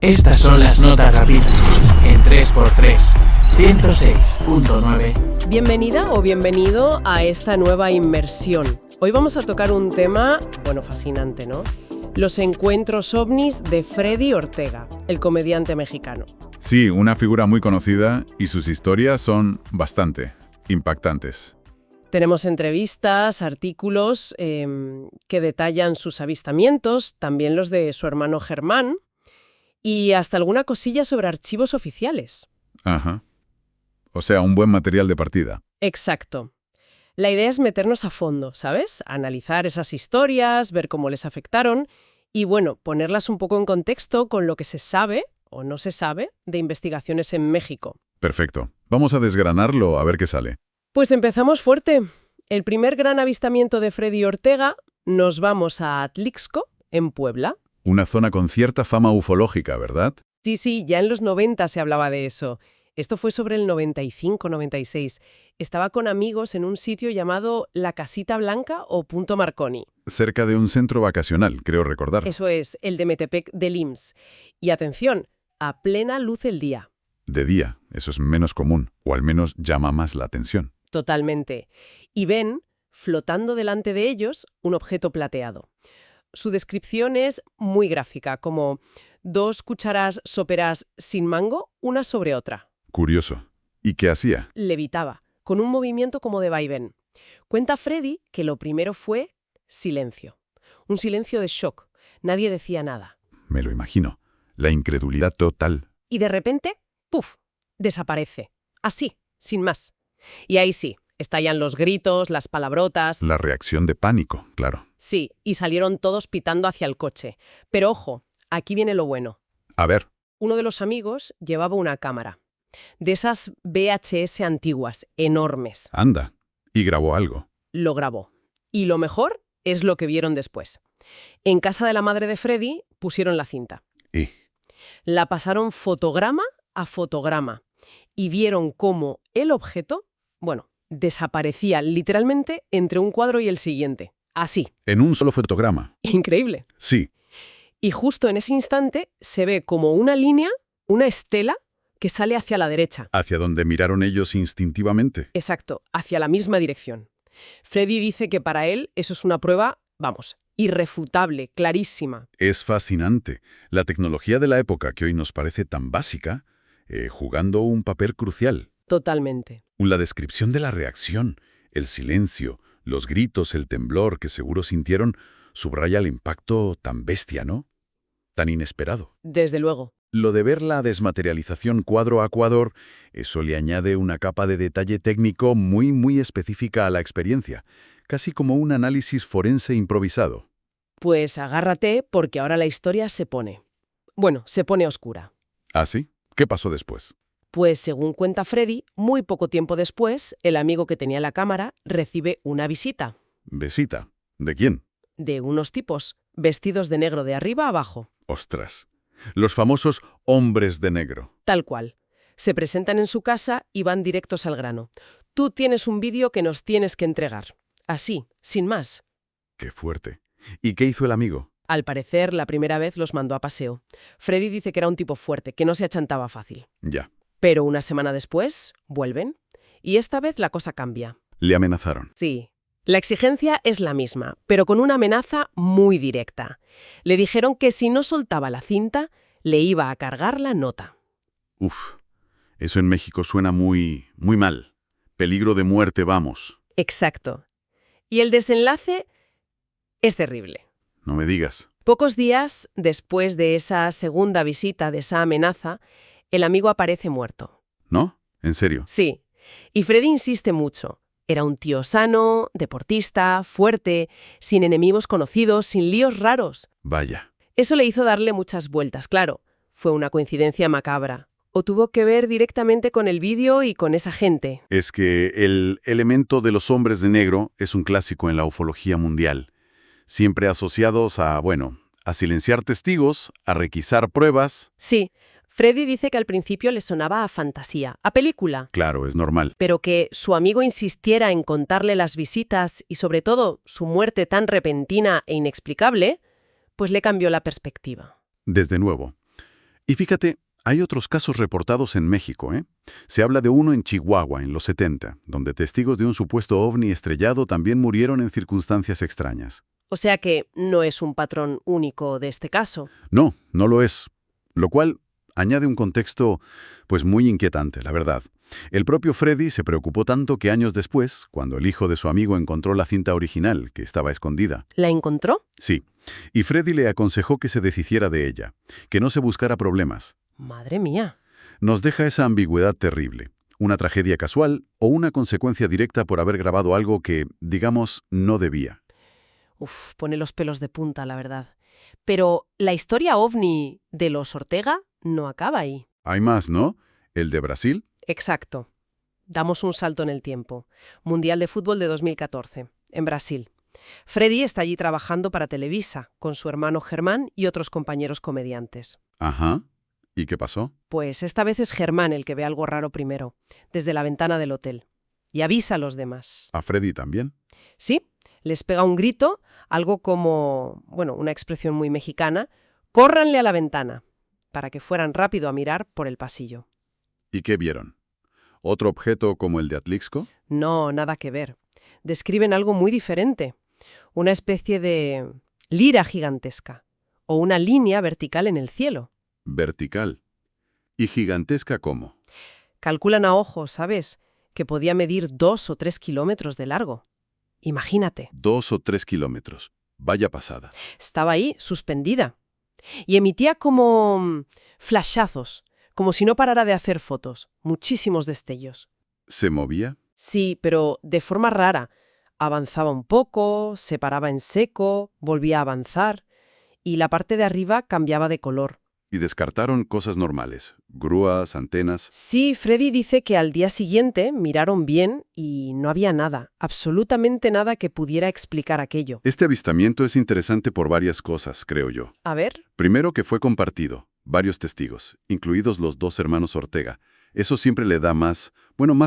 Estas son las notas rápidas en 3x3, 106.9. Bienvenida o bienvenido a esta nueva inmersión. Hoy vamos a tocar un tema, fascinante, ¿no? Los encuentros ovnis de Freddy Ortega, el comediante mexicano. Sí, una figura muy conocida y sus historias son bastante impactantes. Tenemos entrevistas, artículos que detallan sus avistamientos, también los de su hermano Germán, y hasta alguna cosilla sobre archivos oficiales. Ajá. O sea, un buen material de partida. Exacto. La idea es meternos a fondo, ¿sabes? Analizar esas historias, ver cómo les afectaron y, ponerlas un poco en contexto con lo que se sabe o no se sabe de investigaciones en México. Perfecto. Vamos a desgranarlo a ver qué sale. Pues empezamos fuerte. El primer gran avistamiento de Freddy Ortega, nos vamos a Atlixco, en Puebla. Una zona con cierta fama ufológica, ¿verdad? Sí, ya en los 90 se hablaba de eso. Esto fue sobre el 95-96. Estaba con amigos en un sitio llamado La Casita Blanca o Punto Marconi. Cerca de un centro vacacional, creo recordar. Eso es, el de Metepec del IMSS. Y atención, a plena luz del día. De día, eso es menos común, o al menos llama más la atención. Totalmente. Y ven, flotando delante de ellos, un objeto plateado. Su descripción es muy gráfica, como 2 cucharas soperas sin mango, una sobre otra. Curioso. ¿Y qué hacía? Levitaba, con un movimiento como de vaivén. Cuenta Freddy que lo primero fue silencio. Un silencio de shock. Nadie decía nada. Me lo imagino. La incredulidad total. Y de repente, ¡puf!, desaparece. Así, sin más. Y ahí sí, estallan los gritos, las palabrotas. La reacción de pánico, claro. Sí, y salieron todos pitando hacia el coche. Pero ojo, aquí viene lo bueno. A ver. Uno de los amigos llevaba una cámara. De esas VHS antiguas, enormes. Anda. Y grabó algo. Lo grabó. Y lo mejor es lo que vieron después. En casa de la madre de Freddy pusieron la cinta. ¿Y? La pasaron fotograma a fotograma. Y vieron cómo el objeto, desaparecía literalmente entre un cuadro y el siguiente. Así. En un solo fotograma. Increíble. Sí. Y justo en ese instante se ve como una línea, una estela, que sale hacia la derecha. ¿Hacia donde miraron ellos instintivamente? Exacto, hacia la misma dirección. Freddy dice que para él eso es una prueba, irrefutable, clarísima. Es fascinante. La tecnología de la época que hoy nos parece tan básica, jugando un papel crucial. Totalmente. La descripción de la reacción, el silencio, los gritos, el temblor que seguro sintieron, subraya el impacto tan bestia, ¿no? Tan inesperado. Desde luego. Lo de ver la desmaterialización cuadro a cuadro, eso le añade una capa de detalle técnico muy específica a la experiencia, casi como un análisis forense improvisado. Pues agárrate porque ahora la historia se pone oscura. ¿Ah, sí? ¿Qué pasó después? Pues según cuenta Freddy, muy poco tiempo después, el amigo que tenía la cámara recibe una visita. ¿Visita? ¿De quién? De unos tipos, vestidos de negro de arriba a abajo. Ostras. Los famosos hombres de negro. Tal cual. Se presentan en su casa y van directos al grano. Tú tienes un vídeo que nos tienes que entregar. Así, sin más. ¡Qué fuerte! ¿Y qué hizo el amigo? Al parecer, la primera vez los mandó a paseo. Freddy dice que era un tipo fuerte, que no se achantaba fácil. Ya. Pero una semana después, vuelven. Y esta vez la cosa cambia. Le amenazaron. Sí. La exigencia es la misma, pero con una amenaza muy directa. Le dijeron que si no soltaba la cinta, le iba a cargar la nota. Uf, eso en México suena muy mal. Peligro de muerte, vamos. Exacto. Y el desenlace es terrible. No me digas. Pocos días después de esa segunda visita, de esa amenaza, el amigo aparece muerto. ¿No? ¿En serio? Sí. Y Freddy insiste mucho. Era un tío sano, deportista, fuerte, sin enemigos conocidos, sin líos raros. Vaya. Eso le hizo darle muchas vueltas, claro. Fue una coincidencia macabra. O tuvo que ver directamente con el vídeo y con esa gente. Es que el elemento de los hombres de negro es un clásico en la ufología mundial. Siempre asociados a silenciar testigos, a requisar pruebas. Sí. Freddy dice que al principio le sonaba a fantasía, a película. Claro, es normal. Pero que su amigo insistiera en contarle las visitas y sobre todo su muerte tan repentina e inexplicable, pues le cambió la perspectiva. Desde nuevo. Y fíjate, hay otros casos reportados en México, ¿eh? Se habla de uno en Chihuahua, en los 70, donde testigos de un supuesto ovni estrellado también murieron en circunstancias extrañas. O sea que no es un patrón único de este caso. No, no lo es. Lo cual añade un contexto, pues muy inquietante, la verdad. El propio Freddy se preocupó tanto que años después, cuando el hijo de su amigo encontró la cinta original, que estaba escondida. ¿La encontró? Sí, y Freddy le aconsejó que se deshiciera de ella, que no se buscara problemas. Madre mía. Nos deja esa ambigüedad terrible. Una tragedia casual o una consecuencia directa por haber grabado algo que, digamos, no debía. Uf, pone los pelos de punta, la verdad. Pero la historia ovni de los Ortega no acaba ahí. Hay más, ¿no? ¿El de Brasil? Exacto. Damos un salto en el tiempo. Mundial de Fútbol de 2014, en Brasil. Freddy está allí trabajando para Televisa, con su hermano Germán y otros compañeros comediantes. Ajá. ¿Y qué pasó? Pues esta vez es Germán el que ve algo raro primero, desde la ventana del hotel. Y avisa a los demás. ¿A Freddy también? Sí, les pega un grito, algo como, bueno, una expresión muy mexicana, córranle a la ventana, para que fueran rápido a mirar por el pasillo. ¿Y qué vieron? ¿Otro objeto como el de Atlixco? No, nada que ver. Describen algo muy diferente. Una especie de lira gigantesca o una línea vertical en el cielo. Vertical. ¿Y gigantesca cómo? Calculan a ojo, ¿sabes? Que podía medir 2 o 3 kilómetros de largo. Imagínate. 2 o 3 kilómetros. Vaya pasada. Estaba ahí, suspendida. Y emitía como flashazos, como si no parara de hacer fotos. Muchísimos destellos. ¿Se movía? Sí, pero de forma rara. Avanzaba un poco, se paraba en seco, volvía a avanzar, y la parte de arriba cambiaba de color. Y descartaron cosas normales. Grúas, antenas. Sí, Freddy dice que al día siguiente miraron bien y no había nada, absolutamente nada que pudiera explicar aquello. Este avistamiento es interesante por varias cosas, creo yo. A ver, Primero que fue compartido. Varios testigos, incluidos los 2 hermanos Ortega. Eso siempre le da más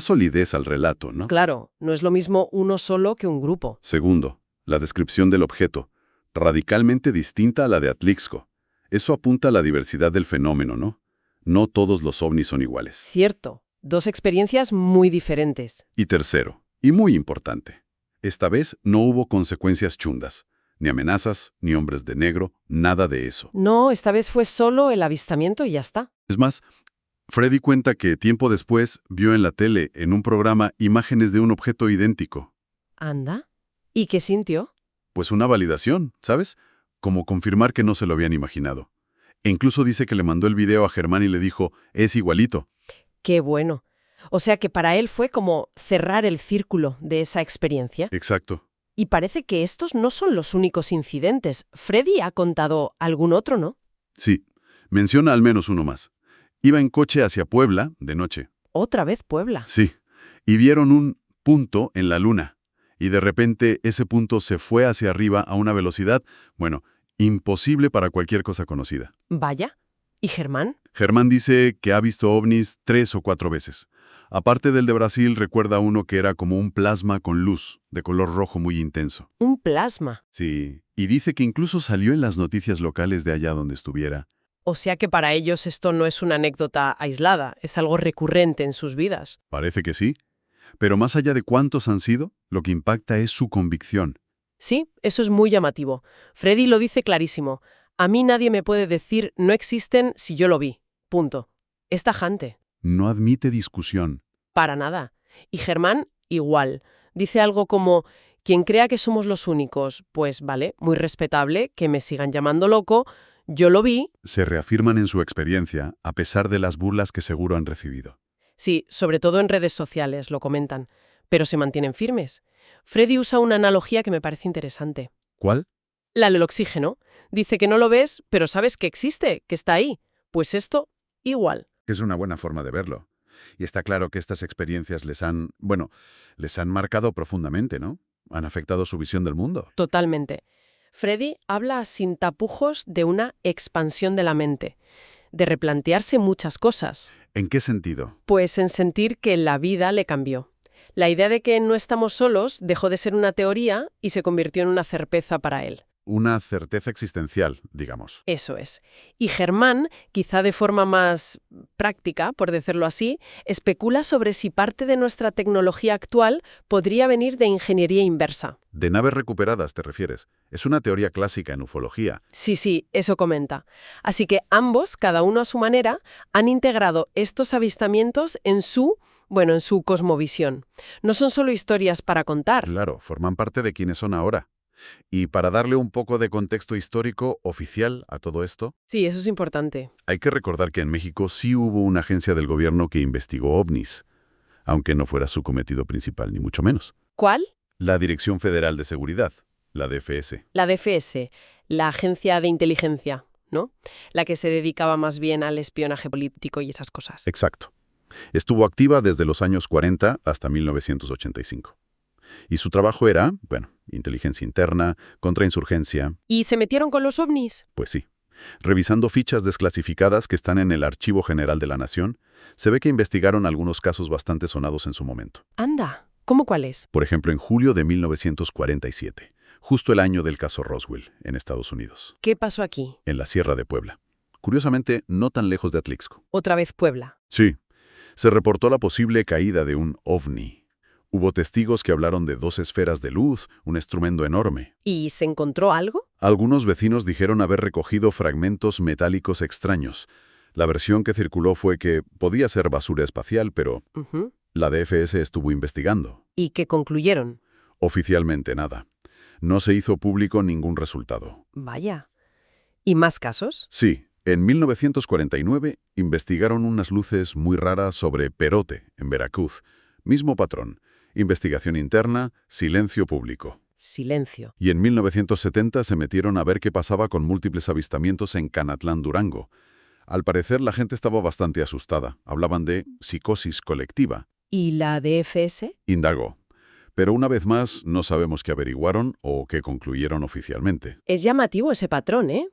solidez al relato, ¿no? claro, no es lo mismo uno solo que un grupo. Segundo, la descripción del objeto, radicalmente distinta a la de Atlixco. Eso apunta a la diversidad del fenómeno, ¿no? No todos los ovnis son iguales. Cierto, dos experiencias muy diferentes. Y tercero, y muy importante, esta vez no hubo consecuencias chundas, ni amenazas, ni hombres de negro, nada de eso. No, esta vez fue solo el avistamiento y ya está. Es más, Freddy cuenta que tiempo después vio en la tele, en un programa, imágenes de un objeto idéntico. ¿Anda? ¿Y qué sintió? Pues una validación, ¿sabes? Como confirmar que no se lo habían imaginado. E incluso dice que le mandó el video a Germán y le dijo, es igualito. Qué bueno. O sea que para él fue como cerrar el círculo de esa experiencia. Exacto. Y parece que estos no son los únicos incidentes. Freddy ha contado algún otro, ¿no? Sí, menciona al menos uno más. Iba en coche hacia Puebla, de noche. Otra vez Puebla. Sí, y vieron un punto en la luna. Y de repente ese punto se fue hacia arriba a una velocidad, imposible para cualquier cosa conocida. Vaya. ¿Y Germán? Germán dice que ha visto ovnis 3 o 4 veces. Aparte del de Brasil, recuerda uno que era como un plasma con luz, de color rojo muy intenso. Un plasma. Sí, y dice que incluso salió en las noticias locales de allá donde estuviera. O sea que para ellos esto no es una anécdota aislada, es algo recurrente en sus vidas. Parece que sí. Pero más allá de cuántos han sido, lo que impacta es su convicción. Sí, eso es muy llamativo. Freddy lo dice clarísimo. A mí nadie me puede decir no existen si yo lo vi. Punto. Es tajante. No admite discusión. Para nada. Y Germán, igual. Dice algo como, quien crea que somos los únicos, pues vale, muy respetable, que me sigan llamando loco, yo lo vi. Se reafirman en su experiencia, a pesar de las burlas que seguro han recibido. Sí, sobre todo en redes sociales lo comentan, pero se mantienen firmes. Freddy usa una analogía que me parece interesante. ¿Cuál? La del oxígeno. Dice que no lo ves, pero sabes que existe, que está ahí. Pues esto, igual. Es una buena forma de verlo. Y está claro que estas experiencias les han marcado profundamente, ¿no? Han afectado su visión del mundo. Totalmente. Freddy habla sin tapujos de una expansión de la mente, de replantearse muchas cosas. ¿En qué sentido? Pues en sentir que la vida le cambió. La idea de que no estamos solos dejó de ser una teoría y se convirtió en una certeza para él. una certeza existencial, digamos. Eso es. Y Germán, quizá de forma más práctica, por decirlo así, especula sobre si parte de nuestra tecnología actual podría venir de ingeniería inversa. De naves recuperadas, ¿te refieres? Es una teoría clásica en ufología. Sí, eso comenta. Así que ambos, cada uno a su manera, han integrado estos avistamientos en su cosmovisión. No son solo historias para contar. Claro, forman parte de quienes son ahora. Y para darle un poco de contexto histórico oficial a todo esto, Sí, eso es importante. hay que recordar que en México sí hubo una agencia del gobierno que investigó ovnis, aunque no fuera su cometido principal, ni mucho menos. ¿Cuál? La Dirección Federal de Seguridad, la DFS. La DFS, la Agencia de Inteligencia, ¿no? La que se dedicaba más bien al espionaje político y esas cosas. Exacto. Estuvo activa desde los años 40 hasta 1985. Y su trabajo era, inteligencia interna, contrainsurgencia, ¿Y se metieron con los ovnis? pues sí. Revisando fichas desclasificadas que están en el Archivo General de la Nación, se ve que investigaron algunos casos bastante sonados en su momento. Anda, ¿cómo cuál es? Por ejemplo, en julio de 1947, justo el año del caso Roswell, en Estados Unidos, ¿Qué pasó aquí? en la Sierra de Puebla. Curiosamente, no tan lejos de Atlixco. Otra vez Puebla. Sí, se reportó la posible caída de un ovni. Hubo testigos que hablaron de 2 esferas de luz, un estruendo enorme. ¿Y se encontró algo? Algunos vecinos dijeron haber recogido fragmentos metálicos extraños. La versión que circuló fue que podía ser basura espacial, pero Ujú. la DFS estuvo investigando. ¿Y qué concluyeron? Oficialmente nada. No se hizo público ningún resultado. Vaya. ¿Y más casos? Sí, en 1949 investigaron unas luces muy raras sobre Perote, en Veracruz. Mismo patrón. Investigación interna, silencio público. Silencio. Y en 1970 se metieron a ver qué pasaba con múltiples avistamientos en Canatlán, Durango. Al parecer la gente estaba bastante asustada. Hablaban de psicosis colectiva. ¿Y la DFS? Indagó. Pero una vez más no sabemos qué averiguaron o qué concluyeron oficialmente. Es llamativo ese patrón, ¿eh?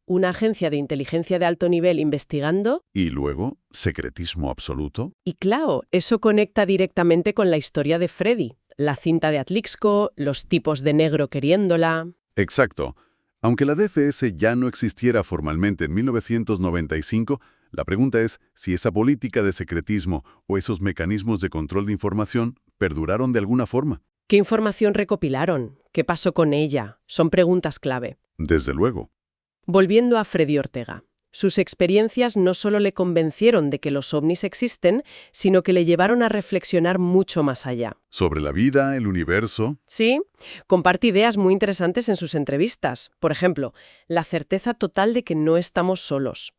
Una agencia de inteligencia de alto nivel investigando Y luego, secretismo absoluto. y claro, eso conecta directamente con la historia de Freddy. La cinta de Atlixco, los tipos de negro queriéndola. Exacto. Aunque la DFS ya no existiera formalmente en 1995, la pregunta es si esa política de secretismo o esos mecanismos de control de información perduraron de alguna forma. ¿Qué información recopilaron? ¿Qué pasó con ella? Son preguntas clave. Desde luego. Volviendo a Freddy Ortega. Sus experiencias no solo le convencieron de que los ovnis existen, sino que le llevaron a reflexionar mucho más allá. Sobre la vida, el universo. Sí, comparte ideas muy interesantes en sus entrevistas. Por ejemplo, la certeza total de que no estamos solos.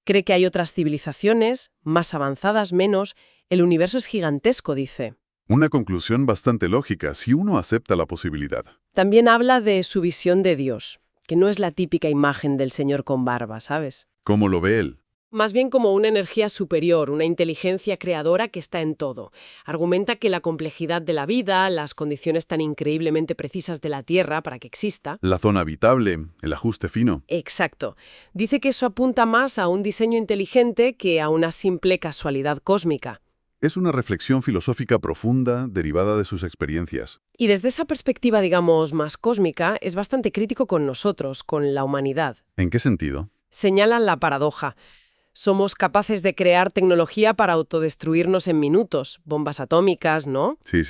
Cree que hay otras civilizaciones, más avanzadas, menos. El universo es gigantesco, dice. Una conclusión bastante lógica si uno acepta la posibilidad. También habla de su visión de Dios, que no es la típica imagen del señor con barba, ¿sabes? ¿Cómo lo ve él? Más bien como una energía superior, una inteligencia creadora que está en todo. Argumenta que la complejidad de la vida, las condiciones tan increíblemente precisas de la Tierra para que exista. La zona habitable, el ajuste fino. Exacto. Dice que eso apunta más a un diseño inteligente que a una simple casualidad cósmica. Es una reflexión filosófica profunda derivada de sus experiencias. Y desde esa perspectiva, digamos, más cósmica, es bastante crítico con nosotros, con la humanidad. ¿En qué sentido? Señalan la paradoja. Somos capaces de crear tecnología para autodestruirnos en minutos, bombas atómicas, ¿no? Sí.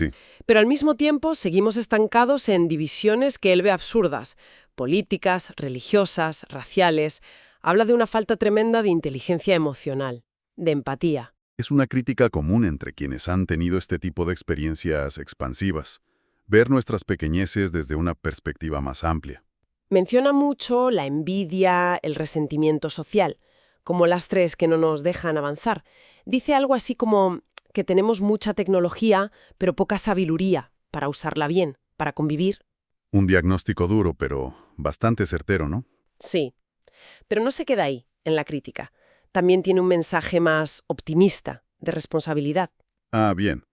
Pero al mismo tiempo seguimos estancados en divisiones que él ve absurdas, políticas, religiosas, raciales. Habla de una falta tremenda de inteligencia emocional, de empatía. Es una crítica común entre quienes han tenido este tipo de experiencias expansivas. Ver nuestras pequeñeces desde una perspectiva más amplia. Menciona mucho la envidia, el resentimiento social, como lastres que no nos dejan avanzar. Dice algo así como que tenemos mucha tecnología, pero poca sabiduría para usarla bien, para convivir. Un diagnóstico duro, pero bastante certero, ¿no? Sí, pero no se queda ahí, en la crítica. También tiene un mensaje más optimista, de responsabilidad. Ah, bien.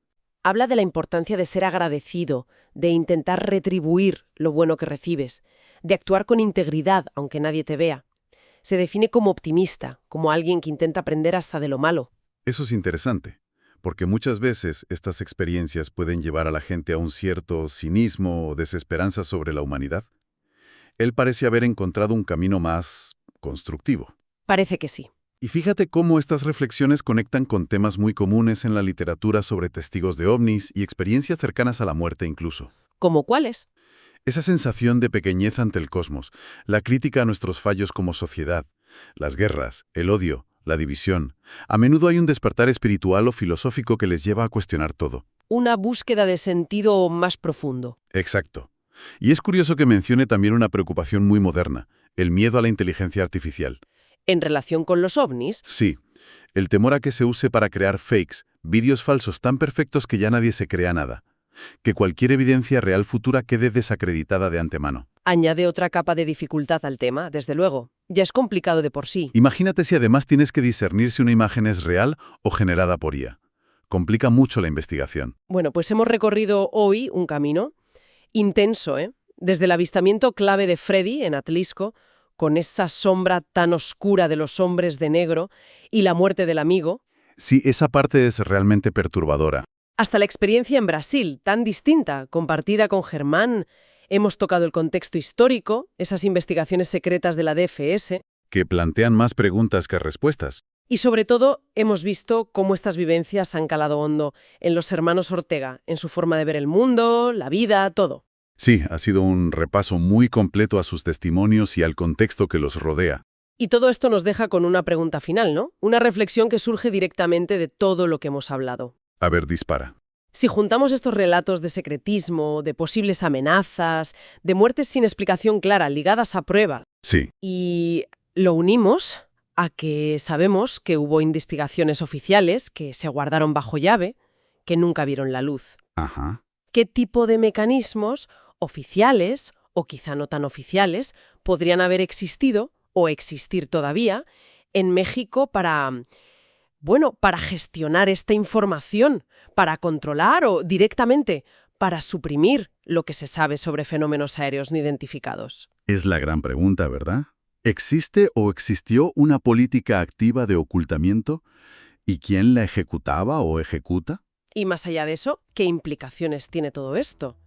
Habla de la importancia de ser agradecido, de intentar retribuir lo bueno que recibes, de actuar con integridad aunque nadie te vea. Se define como optimista, como alguien que intenta aprender hasta de lo malo. Eso es interesante, porque muchas veces estas experiencias pueden llevar a la gente a un cierto cinismo o desesperanza sobre la humanidad. Él parece haber encontrado un camino más constructivo. Parece que sí. Y fíjate cómo estas reflexiones conectan con temas muy comunes en la literatura sobre testigos de ovnis y experiencias cercanas a la muerte incluso. ¿Cómo cuáles? Esa sensación de pequeñez ante el cosmos, la crítica a nuestros fallos como sociedad, las guerras, el odio, la división. A menudo hay un despertar espiritual o filosófico que les lleva a cuestionar todo. Una búsqueda de sentido más profundo. Exacto. Y es curioso que mencione también una preocupación muy moderna, el miedo a la inteligencia artificial. ¿En relación con los ovnis? Sí, el temor a que se use para crear fakes, vídeos falsos tan perfectos que ya nadie se crea nada. Que cualquier evidencia real futura quede desacreditada de antemano. Añade otra capa de dificultad al tema, desde luego. Ya es complicado de por sí. Imagínate si además tienes que discernir si una imagen es real o generada por IA. Complica mucho la investigación. Bueno, pues hemos recorrido hoy un camino intenso, Desde el avistamiento clave de Freddy en Atlisco, con esa sombra tan oscura de los hombres de negro y la muerte del amigo. Sí, esa parte es realmente perturbadora. Hasta la experiencia en Brasil, tan distinta, compartida con Germán. Hemos tocado el contexto histórico, esas investigaciones secretas de la DFS. Que plantean más preguntas que respuestas. Y sobre todo, hemos visto cómo estas vivencias han calado hondo en los hermanos Ortega, en su forma de ver el mundo, la vida, todo. Sí, ha sido un repaso muy completo a sus testimonios y al contexto que los rodea. Y todo esto nos deja con una pregunta final, ¿no? Una reflexión que surge directamente de todo lo que hemos hablado. A ver, dispara. Si juntamos estos relatos de secretismo, de posibles amenazas, de muertes sin explicación clara ligadas a prueba, Sí. y lo unimos a que sabemos que hubo investigaciones oficiales que se guardaron bajo llave, que nunca vieron la luz. Ajá. ¿Qué tipo de mecanismos oficiales, o quizá no tan oficiales, podrían haber existido o existir todavía en México para gestionar esta información, para controlar o directamente para suprimir lo que se sabe sobre fenómenos aéreos no identificados? Es la gran pregunta, ¿verdad? ¿Existe o existió una política activa de ocultamiento? ¿Y quién la ejecutaba o ejecuta? Y más allá de eso, ¿qué implicaciones tiene todo esto?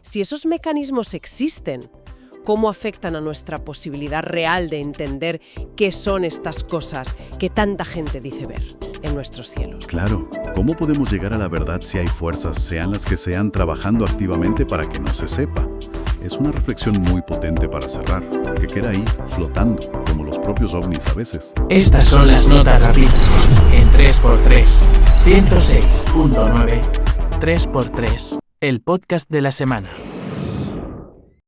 Si esos mecanismos existen, ¿cómo afectan a nuestra posibilidad real de entender qué son estas cosas que tanta gente dice ver en nuestros cielos? Claro, ¿cómo podemos llegar a la verdad si hay fuerzas, sean las que sean, trabajando activamente para que no se sepa? Es una reflexión muy potente para cerrar, que queda ahí, flotando, como los propios ovnis a veces. Estas son las notas rápidas en 3x3, 106.9, 3x3, el podcast de la semana.